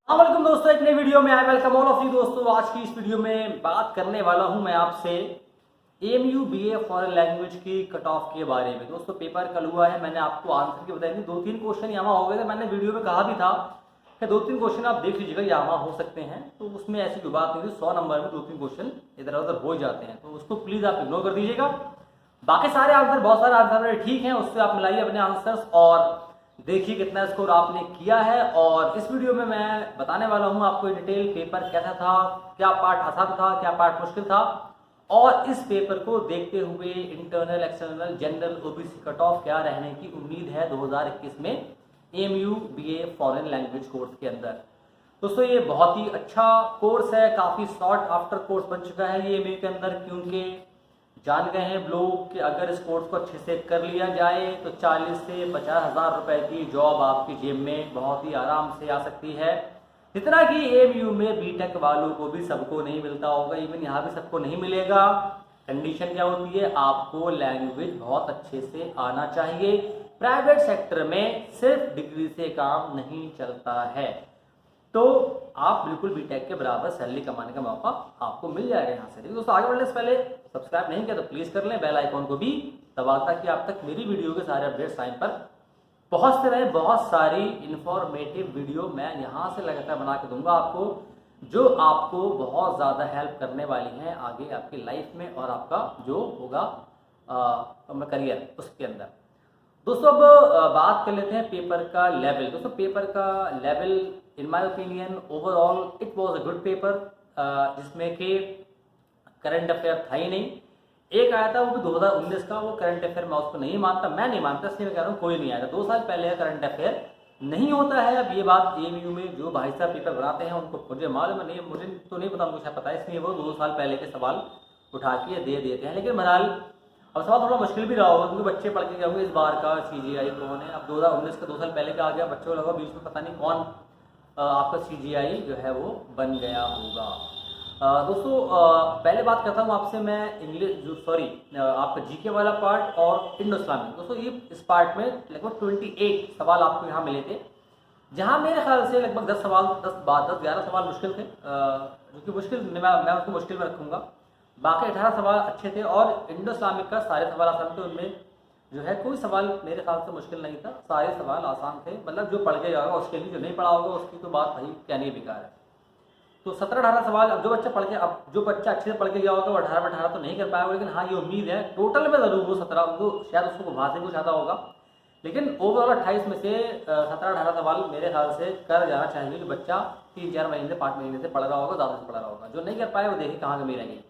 वालेकुम दोस्तों, एक नई वीडियो में I welcome all of you. दोस्तों आज की इस वीडियो में बात करने वाला हूं मैं आपसे एएमयू बीए फॉरेन लैंग्वेज की कट ऑफ के बारे में। दोस्तों पेपर कल हुआ है, मैंने आपको आंसर की बताई थी। 2-3 क्वेश्चन यहाँ हो गए थे, मैंने वीडियो में कहा भी था कि 2-3 क्वेश्चन आप देख लीजिएगा यहाँ हो सकते हैं, तो उसमें ऐसी कोई बात नहीं थी। 100 नंबर में 2-3 क्वेश्चन इधर उधर हो जाते हैं, तो उसको प्लीज आप इग्नोर कर दीजिएगा। बाकी सारे आंसर, बहुत सारे आंसर ठीक हैं, उससे आप मिलाइए अपने आंसर्स और देखिए कितना स्कोर आपने किया है। और इस वीडियो में मैं बताने वाला हूं आपको डिटेल पेपर कैसा था, क्या पार्ट आसान था, क्या पार्ट मुश्किल था, और इस पेपर को देखते हुए internal, external, general, OBC cut off क्या रहने की उम्मीद है 2021 में AMU BA foreign language course के अंदर। दोस्तों ये बहुत ही अच्छा कोर्स है, काफी शॉर्ट आफ्टर कोर्स बन चुका है ये एएमयू के अंदर, क्योंकि जान गए हैं लोग कि अगर इस कोर्स को अच्छे से कर लिया जाए तो 40 से 50 हज़ार रुपए की जॉब आपकी जेब में बहुत ही आराम से आ सकती है। जितना कि एएमयू में बीटेक वालों को भी सबको नहीं मिलता होगा, इवन यहाँ भी सबको नहीं मिलेगा। कंडीशन क्या होती है, आपको लैंग्वेज बहुत अच्छे से आना चाहिए। प्राइवेट सेक्टर में सिर्फ डिग्री से काम नहीं चलता है, तो आप बिल्कुल बीटेक के बराबर सैलरी कमाने का मौका आपको मिल जाएगा यहाँ से। दोस्तों आगे बढ़ने से पहले सब्सक्राइब नहीं किया तो प्लीज कर लें, बेल आइकॉन को भी दबा, ताकि आप तक मेरी वीडियो के सारे अपडेट्स टाइम पर पहुंचते रहे। बहुत सारी इंफॉर्मेटिव वीडियो मैं यहाँ से लगातार बना के दूंगा आपको, जो आपको बहुत ज़्यादा हेल्प करने वाली हैं आगे आपकी लाइफ में और आपका जो होगा करियर उसके अंदर। दोस्तों अब बात कर लेते हैं पेपर का लेवल। दोस्तों पेपर का level in my opinion overall it was a good paper, जिसमें कि करंट अफेयर था ही नहीं। एक आया था वो भी 2019 का, वो करंट अफेयर मैं उसको नहीं मानता, मैं नहीं मानता, इसलिए मैं कह रहा हूँ कोई नहीं आया था। 2 साल पहले का करंट अफेयर नहीं होता है। अब ये बात एएमयू में जो भाई साहब पेपर बनाते हैं उनको मुझे मालूम नहीं, मुझे तो नहीं पता, मुझे पता है, इसलिए वो 2 साल पहले के सवाल उठा के दे देते हैं। लेकिन बहरहाल अब सवाल थोड़ा मुश्किल भी रहा होगा, क्योंकि बच्चे पढ़ के गए इस बार का सीजीआई कौन है। अब 2019 का 2 साल पहले का आ गया, बच्चों को लगा बीच में पता नहीं कौन आपका सीजीआई जो है वो बन गया होगा। दोस्तों पहले बात करता हूँ आपसे मैं इंग्लिश जो आपका जीके वाला पार्ट और इंडो इस्लामिक। दोस्तों ये इस पार्ट में लगभग 28 सवाल आपको यहाँ मिले थे, जहाँ मेरे ख्याल से लगभग 10 सवाल 10-11 सवाल मुश्किल थे, जो कि मुश्किल मैं उसको मुश्किल में रखूँगा। बाकी 18 सवाल अच्छे थे, और इंडो इस्लामिक का सारे सवाल आसान थे। उनमें जो है कोई सवाल मेरे ख्याल से मुश्किल नहीं था, सारे सवाल आसान थे। मतलब जो पढ़ के जाएगा उसके लिए, जो नहीं पढ़ा होगा उसकी तो बात भाई कहने बेकार है। तो 17-18 सवाल, अब जो बच्चा पढ़ के, अब जो बच्चा अच्छे से पढ़ के गया होगा वो 18 में 18 तो नहीं कर पाएगा, लेकिन हाँ ये उम्मीद है टोटल में जरूर वो 17 वो शायद उसको वहाँ से कुछ आता होगा, लेकिन ओवरऑल 28 में से 17-18 सवाल मेरे ख्याल से कर जाना चाहिए। जो बच्चा 3-4 महीने से 5 महीने से पढ़ रहा होगा, ज़्यादा से पढ़ रहा होगा। जो नहीं कर पाए वो देखिए कहाँ कमी रहेंगे।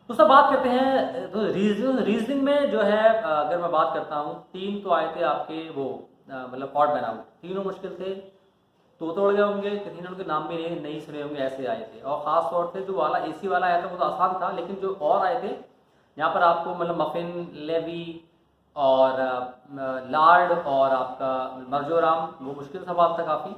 तो सब बात करते हैं। तो रीजनिंग में जो है अगर मैं बात करता हूँ, 3 तो आए थे आपके वो मतलब ऑड मैन आउट, तीनों मुश्किल थे। तो उड़ गए होंगे, किसी ने उनके नाम भी नहीं सुने होंगे, ऐसे आए थे। और खास तौर से जो वाला एसी वाला आया था वो तो आसान था, लेकिन जो और आए थे यहाँ पर आपको मतलब मफिन, लेवी और लार्ड और आपका मर्जोराम, वो मुश्किल सवाल था काफ़ी।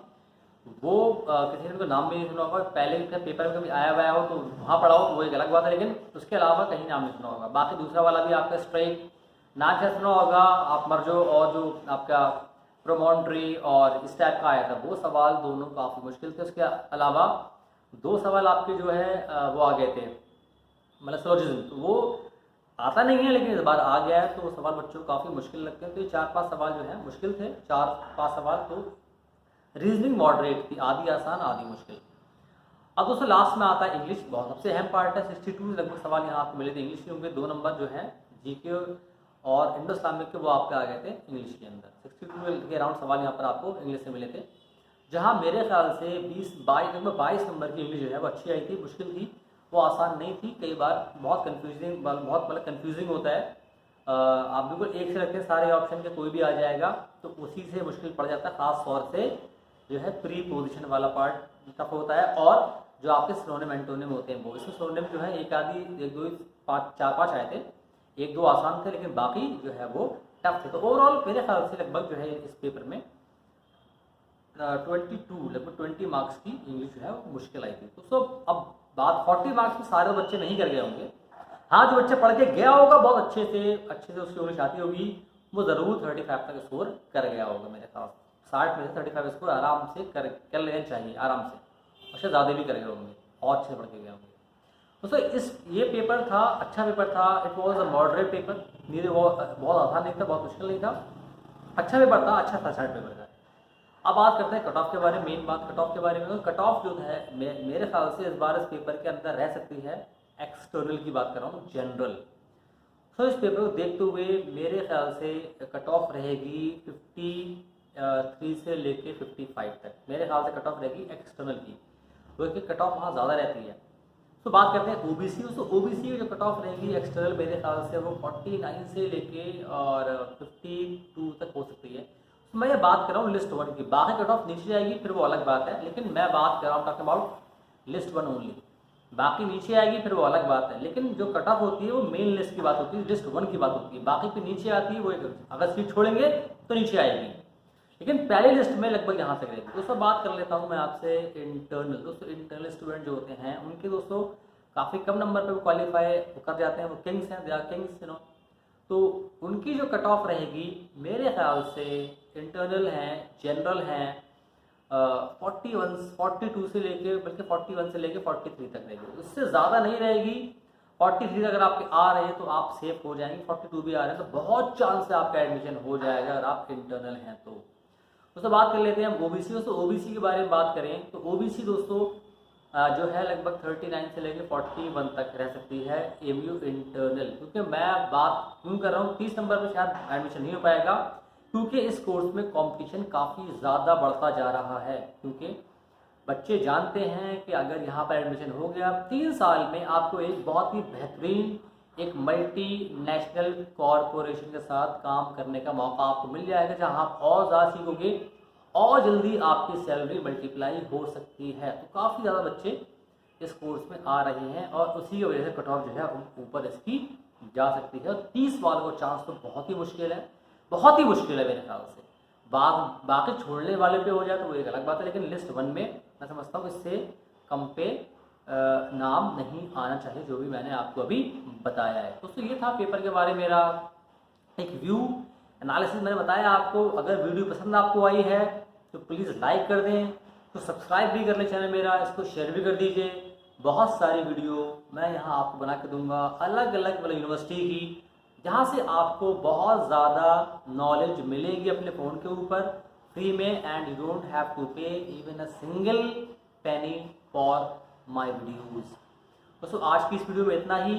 वो किसी ने उनका नाम भी नहीं सुना होगा, पहले भी पेपर में कभी आया हुआ हो तो वहाँ पढ़ा हो तो वो एक अलग बात है, लेकिन उसके अलावा कहीं नाम नहीं सुना होगा। बाकी दूसरा वाला भी आपका स्ट्राइक नाम से सुना होगा आप मर्जो, और जो आपका प्रोमोन्ट्री और इस टाइप का आया था, वो सवाल दोनों काफ़ी मुश्किल थे। उसके अलावा 2 सवाल आपके जो है वो आ गए थे मतलब सिलोजिज्म, तो वो आता नहीं है लेकिन इस बार आ गया है, तो वो सवाल बच्चों को काफ़ी मुश्किल लगते हैं। तो ये 4-5 सवाल जो है मुश्किल थे, 4-5 सवाल। तो रीजनिंग मॉडरेट थी, आधी आसान आधी मुश्किल। अब दोस्तों लास्ट में आता है इंग्लिश, बहुत सबसे अहम पार्ट है। 62 लगभग सवाल यहाँ आपको मिले थे इंग्लिश के, होंगे 2 नंबर जो है जीके और इंडो इस्लामिक के वो आपके आ गए थे इंग्लिश के अंदर। 62 के अराउंड सवाल यहाँ पर आपको इंग्लिश से मिले थे, जहाँ मेरे ख्याल से 22 नंबर की इंग्लिश जो है वो अच्छी आई थी। मुश्किल थी, वो आसान नहीं थी। कई बार बहुत कन्फ्यूजिंग होता है। आप बिल्कुल एक से रखते हैं सारे ऑप्शन के, कोई भी आ जाएगा, तो उसी से मुश्किल पड़ जाता है। खास तौर से जो है प्री पोजिशन वाला पार्ट टफ होता है, और जो आपके सिनोनिम एंटोनिम होते हैं वो, इसमें सिनोनिम जो है 4-5 आए थे, 1-2 आसान थे, लेकिन बाकी जो है वो टफ थे। तो ओवरऑल मेरे ख्याल से लगभग जो है इस पेपर में 20 मार्क्स की इंग्लिश जो है वो मुश्किल आई थी। तो अब बात 40 मार्क्स में सारे बच्चे नहीं कर गए होंगे। हाँ जो बच्चे पढ़ के गया होगा बहुत अच्छे से उसकी इंग्लिश आती होगी, वो ज़रूर 35 तक स्कोर कर गया होगा मेरे ख्याल 60 में से 35 स्कोर आराम से कर लेना चाहिए, आराम से, उससे ज़्यादा भी कर गए होंगे और अच्छे पढ़ के गए होंगे। दोस्तों ये पेपर था, अच्छा पेपर था। It was a moderate paper, नीचे बहुत आसान नहीं था, बहुत मुश्किल नहीं था, अच्छा पेपर था, अच्छा था, शार्ट पेपर था। अब बात करते हैं कट ऑफ के बारे में। मेन बात कट ऑफ के बारे में, तो कट ऑफ जो है मेरे ख्याल से इस बार इस पेपर के अंदर रह सकती है, एक्सटर्नल की बात कर रहा हूँ, जनरल। तो इस पेपर को देखते हुए मेरे ख्याल से कट ऑफ रहेगी 53 से लेके 55 तक, मेरे ख्याल से कट ऑफ रहेगी एक्सटर्नल की, क्योंकि कट ऑफ वहाँ ज़्यादा रहती है। तो बात करते हैं ओबीसी। तो ओबीसी की जो कट ऑफ रहेगी एक्सटर्नल, मेरे ख्याल से वो 49 से लेके और 52 तक हो सकती है। तो मैं ये बात कर रहा हूँ लिस्ट 1 की, बाकी कट ऑफ नीचे जाएगी फिर वो अलग बात है, लेकिन मैं बात कर रहा हूँ टॉकिंग अबाउट लिस्ट 1 ओनली। बाकी नीचे आएगी फिर वो अलग बात है, लेकिन जो कट ऑफ होती है वो मेन लिस्ट की बात होती है, लिस्ट 1 की बात होती है। बाकी पे नीचे आती है वो, अगर सीट छोड़ेंगे तो नीचे आएगी, लेकिन पहली लिस्ट में लगभग यहाँ तक रहेगी। दोस्तों बात कर लेता हूँ मैं आपसे इंटरनल। दोस्तों इंटरनल स्टूडेंट जो होते हैं उनके दोस्तों काफ़ी कम नंबर पे वो क्वालिफाई कर जाते हैं, वो किंग्स हैं, they are kings, you know. तो उनकी जो कट ऑफ रहेगी मेरे ख्याल से इंटरनल हैं, जनरल हैं, 42 से लेके, बल्कि 41 से लेके 43 तक रहेगी, उससे ज़्यादा नहीं रहेगी। 43 अगर आपके आ रहे हैं तो आप सेफ हो जाएंगे, 42 भी आ रहे हैं तो बहुत चांस से आपका एडमिशन हो जाएगा अगर आप इंटरनल हैं तो। दोस्तों बात कर लेते हैं हम ओबीसी। दोस्तों ओबीसी के बारे में बात करें तो ओबीसी दोस्तों जो है लगभग 39 से लेकर 41 तक रह सकती है एमयू इंटरनल। क्योंकि मैं बात क्यों कर रहा हूँ, 30 नंबर पर शायद एडमिशन नहीं हो पाएगा, क्योंकि इस कोर्स में कंपटीशन काफ़ी ज़्यादा बढ़ता जा रहा है। क्योंकि बच्चे जानते हैं कि अगर यहाँ पर एडमिशन हो गया 3 साल में आपको एक बहुत ही बेहतरीन एक मल्टी नेशनल कॉरपोरेशन के साथ काम करने का मौका आपको मिल जाएगा, जहाँ आप और ज़्यादा सीखोगे और जल्दी आपकी सैलरी मल्टीप्लाई हो सकती है। तो काफ़ी ज़्यादा बच्चे इस कोर्स में आ रहे हैं और उसी की वजह से कट ऑफ जो है ऊपर इसकी जा सकती है। और 30 वालों को चांस तो बहुत ही मुश्किल है, बहुत ही मुश्किल है मेरे ख्याल से। बाकी छोड़ने वाले पे हो जाए तो वो एक अलग बात है, लेकिन लिस्ट 1 में मैं समझता हूँ इससे कम पे नाम नहीं आना चाहिए, जो भी मैंने आपको अभी बताया है। दोस्तों ये था पेपर के बारे में मेरा एक व्यू एनालिसिस, मैंने बताया आपको। अगर वीडियो पसंद आपको आई है तो प्लीज़ लाइक कर दें, तो सब्सक्राइब भी कर लें चैनल मेरा, इसको शेयर भी कर दीजिए। बहुत सारी वीडियो मैं यहाँ आपको बना के दूंगा अलग अलग वाली यूनिवर्सिटी की, जहाँ से आपको बहुत ज़्यादा नॉलेज मिलेगी अपने फ़ोन के ऊपर फ्री में, and you don't have to pay even a single penny for my videos. दोस्तों आज की इस वीडियो में इतना ही,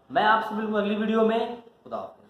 मैं आपसे मिलूंगा अगली वीडियो में। खुदा हाफिज़।